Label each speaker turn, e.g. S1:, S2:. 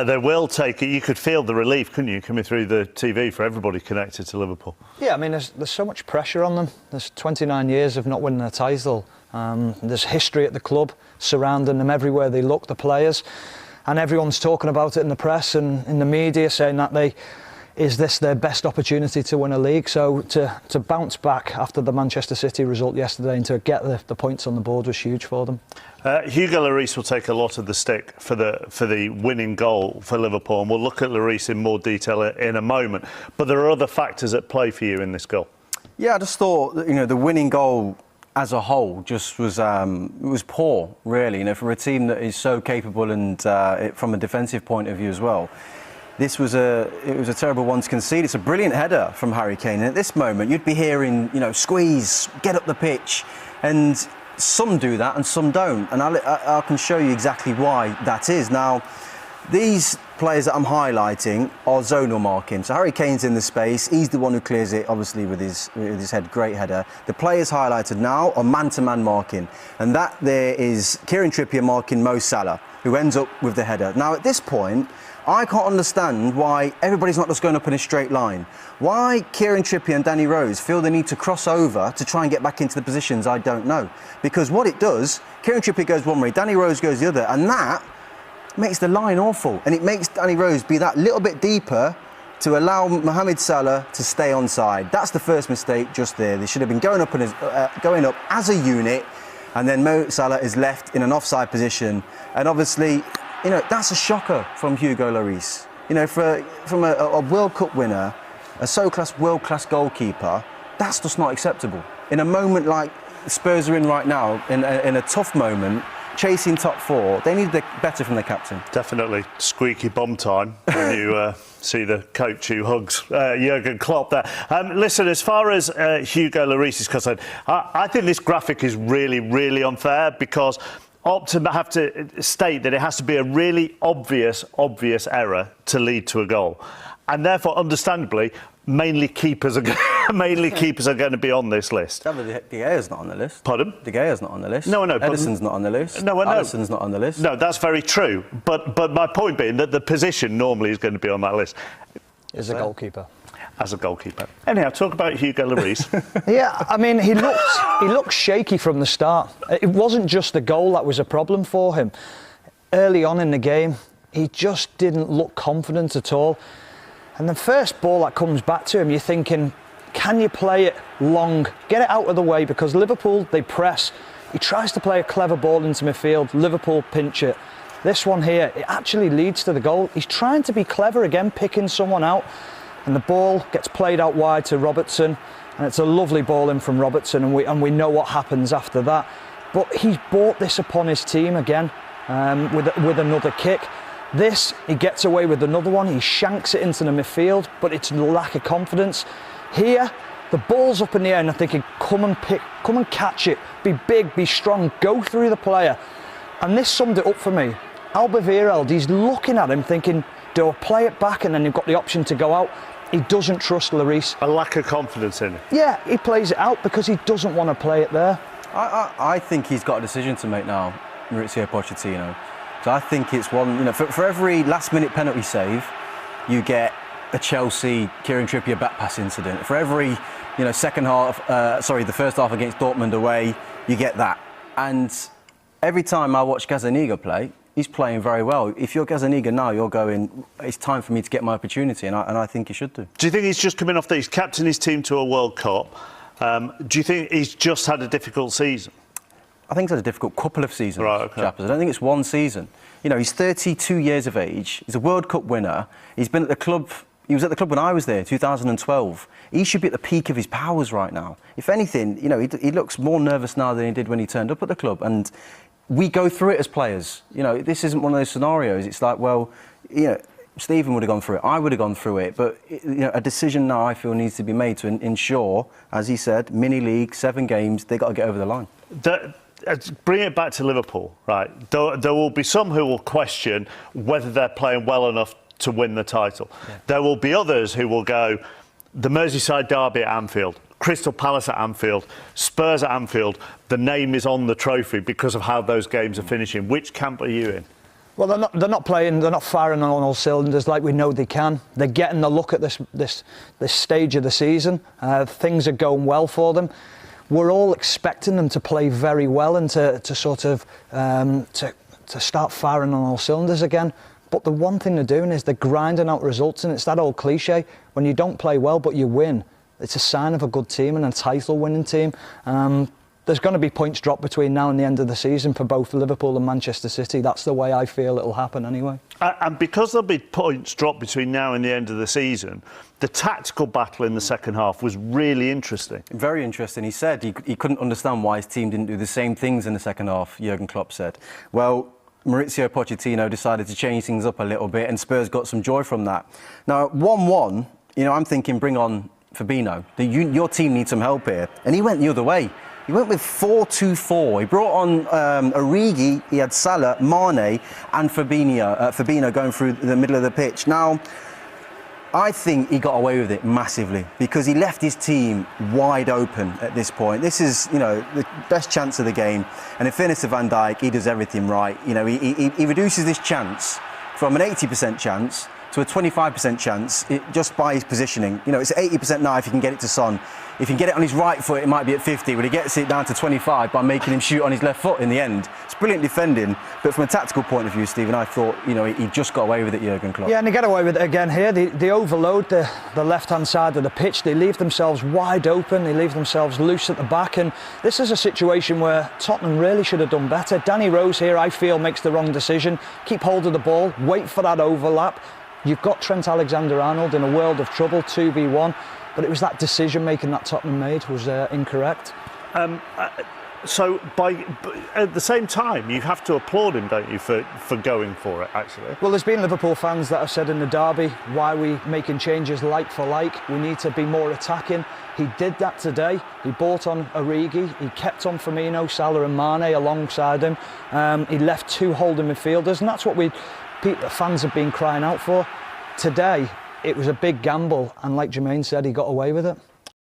S1: They will take it. You could feel the relief, couldn't you, coming through the TV for everybody connected to Liverpool?
S2: Yeah, I mean, there's so much pressure on them. There's 29 years of not winning a title. There's history at the club surrounding them everywhere they look, the players. And everyone's talking about it in the press and in the media, saying that is this their best opportunity to win a league? So to bounce back after the Manchester City result yesterday and to get the points on the board was huge for them.
S1: Hugo Lloris will take a lot of the stick for the winning goal for Liverpool, and we'll look at Lloris in more detail in a moment. But there are other factors at play for you in this goal.
S3: Yeah, I just thought that, the winning goal as a whole just was poor, really. For a team that is so capable and from a defensive point of view as well. It was a terrible one to concede. It's a brilliant header from Harry Kane. And at this moment, you'd be hearing, squeeze, get up the pitch, and some do that and some don't. And I can show you exactly why that is. Now, these players that I'm highlighting are zonal marking. So Harry Kane's in the space. He's the one who clears it, obviously, with his head. Great header. The players highlighted now are man-to-man marking. And that there is Kieran Trippier marking Mo Salah, who ends up with the header. Now, at this point, I can't understand why everybody's not just going up in a straight line. Why Kieran Trippier and Danny Rose feel the need to cross over to try and get back into the positions, I don't know. Because what it does, Kieran Trippier goes one way, Danny Rose goes the other, and that makes the line awful. And it makes Danny Rose be that little bit deeper to allow Mohamed Salah to stay onside. That's the first mistake just there. They should have been going up as a unit, and then Mo Salah is left in an offside position. And obviously, that's a shocker from Hugo Lloris. From a World Cup winner, a world-class goalkeeper, that's just not acceptable. In a moment like Spurs are in right now, in a tough moment, chasing top four, they need better from the captain.
S1: Definitely squeaky bum time when you see the coach who hugs Jurgen Klopp there. Listen, as far as Hugo Lloris is concerned, I think this graphic is really, really unfair because Opta have to state that it has to be a really obvious error to lead to a goal. And therefore, understandably, mainly keepers are going to be on this list.
S3: De Gea's not on the list.
S1: Pardon?
S3: De Gea's not on the list.
S1: No, I know.
S3: Edison's not on the list.
S1: No, I know.
S3: Alisson's not on the list.
S1: No, that's very true. But my point being that the position normally is going to be on that list.
S2: Is a goalkeeper.
S1: As a goalkeeper. Anyhow, talk about Hugo Lloris.
S2: Yeah, I mean, he looked shaky from the start. It wasn't just the goal that was a problem for him. Early on in the game, he just didn't look confident at all. And the first ball that comes back to him, you're thinking, can you play it long? Get it out of the way, because Liverpool, they press. He tries to play a clever ball into midfield. Liverpool pinch it. This one here, it actually leads to the goal. He's trying to be clever again, picking someone out. And the ball gets played out wide to Robertson, and it's a lovely ball in from Robertson, and we know what happens after that. But he's brought this upon his team again with another kick. This, he gets away with another one. He shanks it into the midfield, but it's a lack of confidence. Here, the ball's up in the air, and I'm thinking, come and catch it. Be big, be strong, go through the player. And this summed it up for me. Alderweireld, he's looking at him thinking, do I play it back? And then you've got the option to go out. He doesn't trust Lloris.
S1: A lack of confidence in it. Yeah,
S2: he plays it out because he doesn't want to play it there.
S3: I think he's got a decision to make now, Mauricio Pochettino. So I think it's one, for every last-minute penalty save, you get a Chelsea Kieran Trippier back pass incident. For every, the first half against Dortmund away, you get that. And every time I watch Gazzaniga play, he's playing very well. If you're Gazzaniga now, you're going, it's time for me to get my opportunity, and I think he should do.
S1: Do you think he's just coming off he's captained his team to a World Cup? Do you think he's just had a difficult season?
S3: I think he's had a difficult couple of seasons,
S1: right, okay.
S3: Chappers. I don't think it's one season. He's 32 years of age. He's a World Cup winner. He's been at the club. He was at the club when I was there, 2012. He should be at the peak of his powers right now. If anything, he looks more nervous now than he did when he turned up at the club. And we go through it as players. This isn't one of those scenarios. It's like, well, Stephen would have gone through it. I would have gone through it. But a decision now I feel needs to be made to ensure, as he said, mini league, 7 games, they got to get over the line.
S1: Bring it back to Liverpool, right? There will be some who will question whether they're playing well enough to win the title. Yeah. There will be others who will go, the Merseyside derby at Anfield, Crystal Palace at Anfield, Spurs at Anfield, the name is on the trophy because of how those games are finishing. Which camp are you in?
S2: Well, they're not playing. They're not firing on all cylinders like we know they can. They're getting the look at this stage of the season. Things are going well for them. We're all expecting them to play very well and to start firing on all cylinders again. But the one thing they're doing is they're grinding out results, and it's that old cliche: when you don't play well but you win, it's a sign of a good team and a title-winning team. There's going to be points dropped between now and the end of the season for both Liverpool and Manchester City. That's the way I feel it'll happen anyway.
S1: And because there'll be points dropped between now and the end of the season, the tactical battle in the second half was really interesting.
S3: Very interesting. He said he couldn't understand why his team didn't do the same things in the second half, Jurgen Klopp said. Well, Mauricio Pochettino decided to change things up a little bit, and Spurs got some joy from that. Now, 1-1, I'm thinking bring on Fabinho. Your team needs some help here. And he went the other way. He went with 4-2-4. He brought on Origi, he had Salah, Mane and Fabinho going through the middle of the pitch. Now, I think he got away with it massively because he left his team wide open at this point. This is, the best chance of the game. And in fairness to Van Dijk, he does everything right. He reduces this chance from an 80% chance to a 25% chance just by his positioning. It's 80% now if you can get it to Son. If you can get it on his right foot, it might be at 50, but he gets it down to 25 by making him shoot on his left foot in the end. It's brilliant defending, but from a tactical point of view, Stephen, I thought, he just got away with it, Jurgen Klopp.
S2: Yeah, and they get away with it again here. They overload the left-hand side of the pitch. They leave themselves wide open. They leave themselves loose at the back, and this is a situation where Tottenham really should have done better. Danny Rose here, I feel, makes the wrong decision. Keep hold of the ball, wait for that overlap. You've got Trent Alexander-Arnold in a world of trouble, 2v1. But it was that decision-making that Tottenham made was incorrect.
S1: So at the same time, you have to applaud him, don't you, for going for it, actually?
S2: Well, there's been Liverpool fans that have said in the derby, why are we making changes like for like? We need to be more attacking. He did that today. He brought on Origi. He kept on Firmino, Salah and Mane alongside him. He left two holding midfielders, and that's what fans have been crying out for. Today, it was a big gamble, and like Jermaine said, he got away with it.